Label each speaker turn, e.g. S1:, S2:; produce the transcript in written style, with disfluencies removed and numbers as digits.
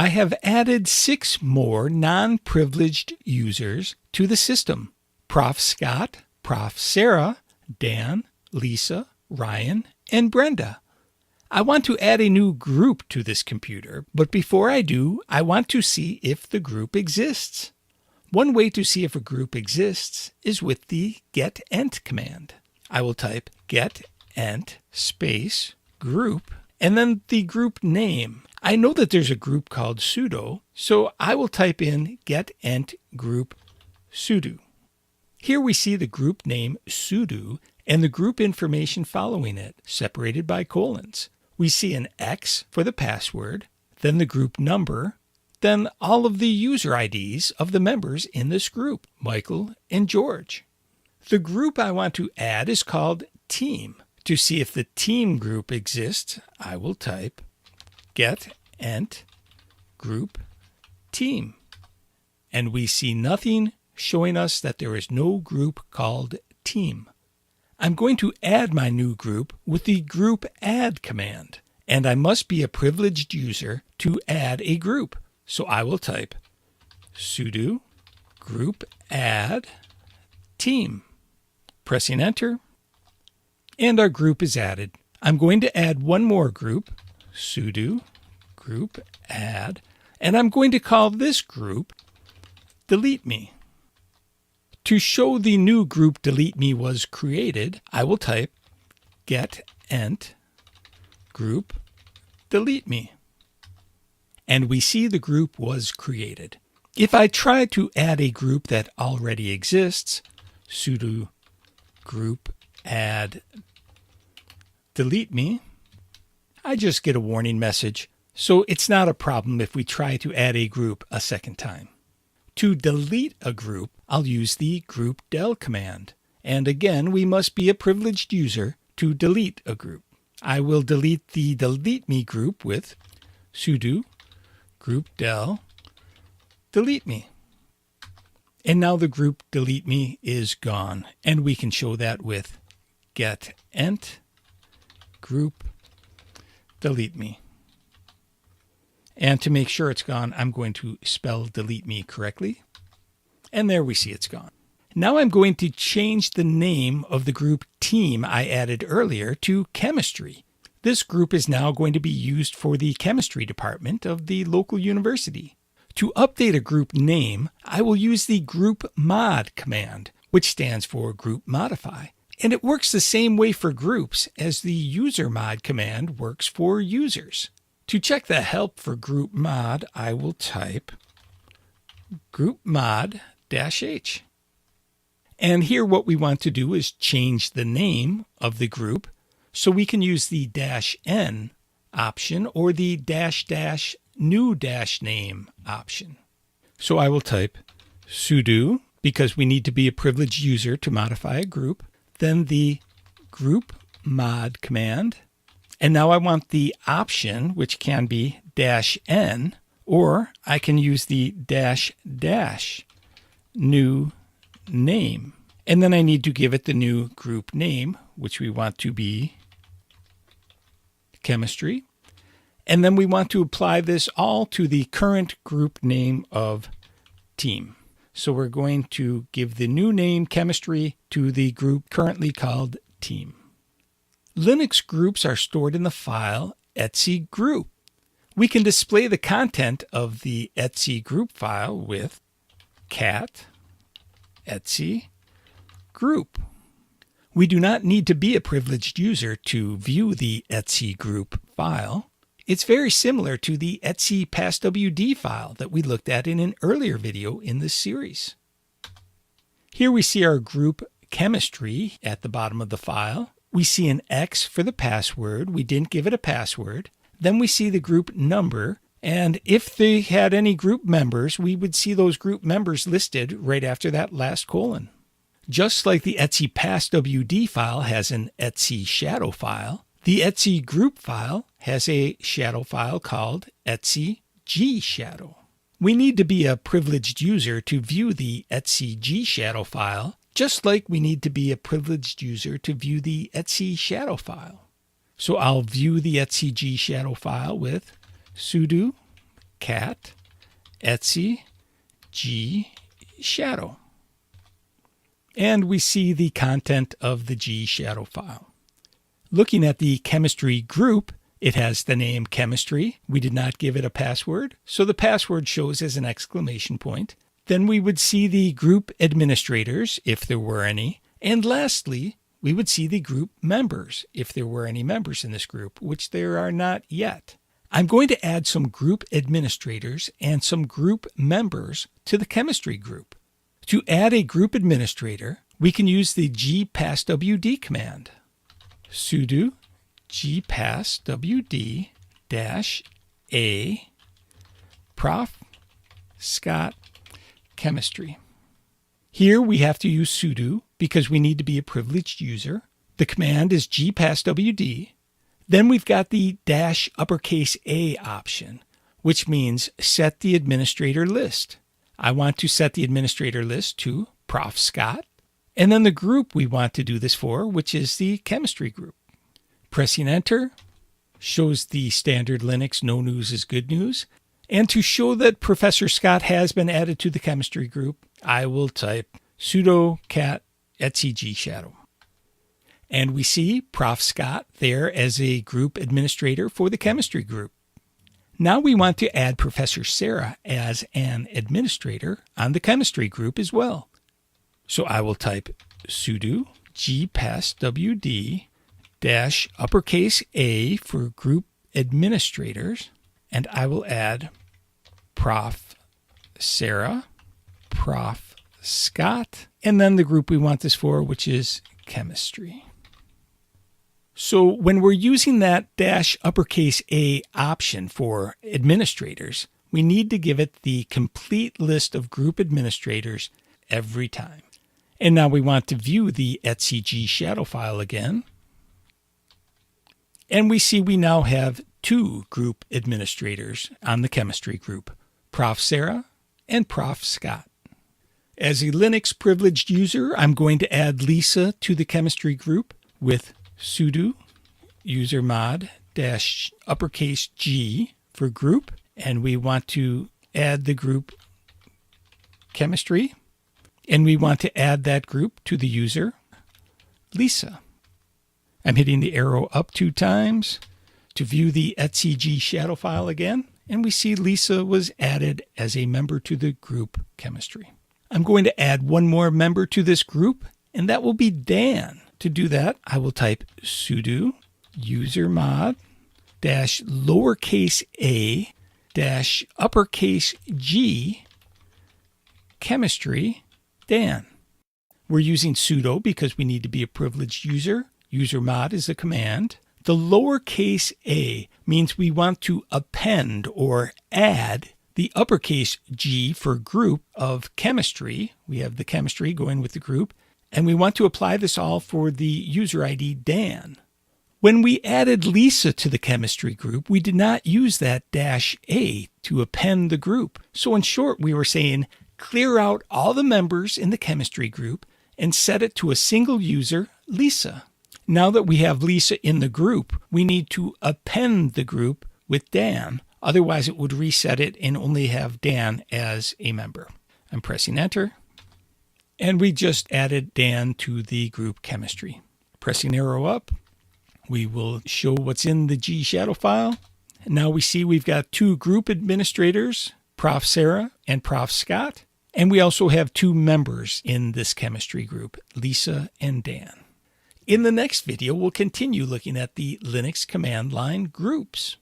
S1: I have added 6 more non-privileged users to the system. Prof. Scott, Prof. Sarah, Dan, Lisa, Ryan, and Brenda. I want to add a new group to this computer, but before I do, I want to see if the group exists. One way to see if a group exists is with the getEnt command. I will type getEnt space group and then the group name. I know that there's a group called sudo, so I will type in getEnt group sudo. Here we see the group name sudo and the group information following it, separated by colons. We see an X for the password, then the group number, then all of the user IDs of the members in this group, Michael and George. The group I want to add is called team. To see if the team group exists, I will type getEnt group team. And we see nothing showing us that there is no group called team. I'm going to add my new group with the group add command, and I must be a privileged user to add a group. So I will type sudo group add team. Pressing enter, and our group is added. I'm going to add one more group, sudo group add, and I'm going to call this group delete me. To show the new group delete me was created, I will type getEnt group delete me. And we see the group was created. If I try to add a group that already exists, sudo group add delete me, I just get a warning message. So it's not a problem if we try to add a group a second time. To delete a group, I'll use the group del command. And again, we must be a privileged user to delete a group. I will delete the delete me group with sudo group del delete me. And now the group delete me is gone. And we can show that with getEnt group delete me. And to make sure it's gone, I'm going to spell delete me correctly. And there we see it's gone. Now I'm going to change the name of the group team I added earlier to chemistry. This group is now going to be used for the chemistry department of the local university. To update a group name, I will use the group mod command, which stands for group modify. And it works the same way for groups as the user mod command works for users. To check the help for group mod, I will type group mod-h. And here what we want to do is change the name of the group so we can use the -n option or the --new -name option. So I will type sudo, because we need to be a privileged user to modify a group, then the group mod command. And now I want the option, which can be -n, or I can use the --new name. And then I need to give it the new group name, which we want to be chemistry. And then we want to apply this all to the current group name of team. So we're going to give the new name chemistry to the group currently called team. Linux groups are stored in the file etc group. We can display the content of the etc group file with cat etc group. We do not need to be a privileged user to view the etc group file. It's very similar to the etc passwd file that we looked at in an earlier video in this series. Here we see our group chemistry at the bottom of the file. We see an X for the password. We didn't give it a password. Then we see the group number. And if they had any group members, we would see those group members listed right after that last colon. Just like the etc passwd file has an etc shadow file, the etc group file has a shadow file called etc gshadow. We need to be a privileged user to view the etc gshadow file, just like we need to be a privileged user to view the etc shadow file. So I'll view the etc gshadow file with sudo cat etc g shadow. And we see the content of the G shadow file. Looking at the chemistry group, it has the name chemistry. We did not give it a password, so the password shows as an exclamation point. Then we would see the group administrators, if there were any. And lastly, we would see the group members, if there were any members in this group, which there are not yet. I'm going to add some group administrators and some group members to the chemistry group. To add a group administrator, we can use the gpasswd command. Sudo gpasswd -a prof Scott chemistry. Here we have to use sudo because we need to be a privileged user. The command is gpasswd. Then we've got the -A option, which means set the administrator list. I want to set the administrator list to Prof. Scott, and then the group we want to do this for, which is the chemistry group. Pressing enter shows the standard Linux no news is good news. And to show that Professor Scott has been added to the chemistry group, I will type sudo cat etc g shadow. And we see Prof. Scott there as a group administrator for the chemistry group. Now we want to add Professor Sarah as an administrator on the chemistry group as well. So I will type sudo gpasswd -A for group administrators, and I will add Prof. Sarah, Prof. Scott, and then the group we want this for, which is chemistry. So when we're using that -A option for administrators, we need to give it the complete list of group administrators every time. And now we want to view the etc g shadow file again. And we see we now have two group administrators on the chemistry group, Prof. Sarah and Prof. Scott. As a Linux privileged user, I'm going to add Lisa to the chemistry group with sudo usermod -G for group, and we want to add the group chemistry, and we want to add that group to the user Lisa. I'm hitting the arrow up 2 times to view the etc g shadow file again, and we see Lisa was added as a member to the group chemistry. I'm going to add one more member to this group, and that will be Dan. To do that, I will type sudo usermod -A-G chemistry Dan. We're using sudo because we need to be a privileged user. Usermod is a command. The lowercase a means we want to append or add the uppercase G for group of chemistry. We have the chemistry going with the group, and we want to apply this all for the user ID Dan. When we added Lisa to the chemistry group, we did not use that -A to append the group. So in short, we were saying clear out all the members in the chemistry group and set it to a single user, Lisa. Now that we have Lisa in the group, we need to append the group with Dan. Otherwise, it would reset it and only have Dan as a member. I'm pressing enter. And we just added Dan to the group chemistry. Pressing arrow up, we will show what's in the G shadow file. Now we see we've got two group administrators, Prof. Sarah and Prof. Scott. And we also have two members in this chemistry group, Lisa and Dan. In the next video, we'll continue looking at the Linux command line groups.